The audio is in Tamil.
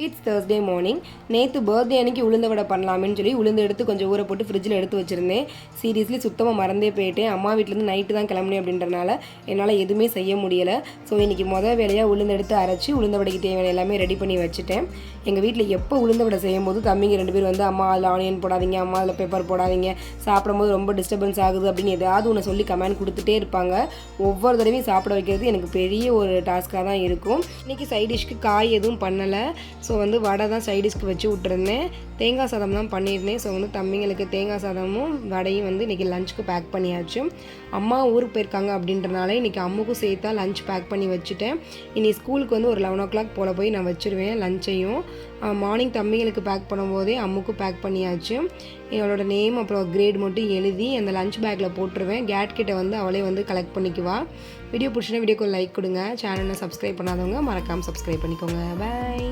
It's Thursday morning. நேற்று பர்த்டே அன்றைக்கி உளுந்த வடை பண்ணலாமேன்னு சொல்லி உளுந்து எடுத்து கொஞ்சம் ஊற போட்டு ஃப்ரிட்ஜில் எடுத்து வச்சுருந்தேன். சீரியஸ்லி சுத்தமாக மறந்தே போயிட்டேன். அம்மா வீட்டிலேருந்து நைட்டு தான் கிளம்புனேன் அப்படின்றனால என்னால் எதுவுமே செய்ய முடியலை. ஸோ இன்றைக்கி வேலையாக உளுந்து எடுத்து அரைச்சி உளுந்த வடைக்கு தேவையான எல்லாமே ரெடி பண்ணி வச்சுட்டேன். எங்கள் வீட்டில் எப்போ உளுந்த வடை செய்யும்போது தம்பிங்க 2 பேர் வந்து அம்மா அதில் ஆனியன் போடாதீங்க, அம்மா அதில் பெப்பர் போடாதீங்க, சாப்பிடும்போது ரொம்ப டிஸ்டர்பன்ஸ் ஆகுது அப்படின்னு ஏதாவது ஒன்று சொல்லி கமெண்ட் கொடுத்துட்டே இருப்பாங்க. ஒவ்வொரு தடவையும் சாப்பிட வைக்கிறது எனக்கு பெரிய ஒரு டாஸ்க்காக தான் இருக்கும். இன்றைக்கி சைட் டிஷ்க்கு காய் எதுவும் பண்ணலை. ஸோ வந்து வடை தான் சைடிஷ்க்கு வச்சு விட்டுருந்தேன். தேங்காய் சாதம் தான் பண்ணியிருந்தேன். ஸோ வந்து தம்பிங்களுக்கு தேங்காய் சாதமும் வடையும் வந்து இன்றைக்கி லஞ்சுக்கு பேக் பண்ணியாச்சு. அம்மா ஊருக்கு போயிருக்காங்க அப்படின்றனால இன்றைக்கி அம்முக்கும் சேர்த்தா லஞ்ச் பேக் பண்ணி வச்சுட்டேன். இனி ஸ்கூலுக்கு வந்து ஒரு 11 o'clock போல் போய் நான் வச்சுருவேன் லஞ்சையும். மார்னிங் தம்பிங்களுக்கு பேக் பண்ணும்போதே அம்முக்கும் பேக் பண்ணியாச்சு. என்னோட நேம் அப்புறம் கிரேட் மட்டும் எழுதி அந்த லஞ்ச் பேக்கில் போட்டுருவேன். கேட் கிட்ட வந்து அவளே வந்து கலெக்ட் பண்ணிக்குவா. வீடியோ பிடிச்சினா வீடியோக்கு லைக் கொடுங்க. சேனலை சப்ஸ்கிரைப் பண்ணாதவங்க மறக்காமல் சப்ஸ்கிரைப் பண்ணிக்கோங்க. பாய்.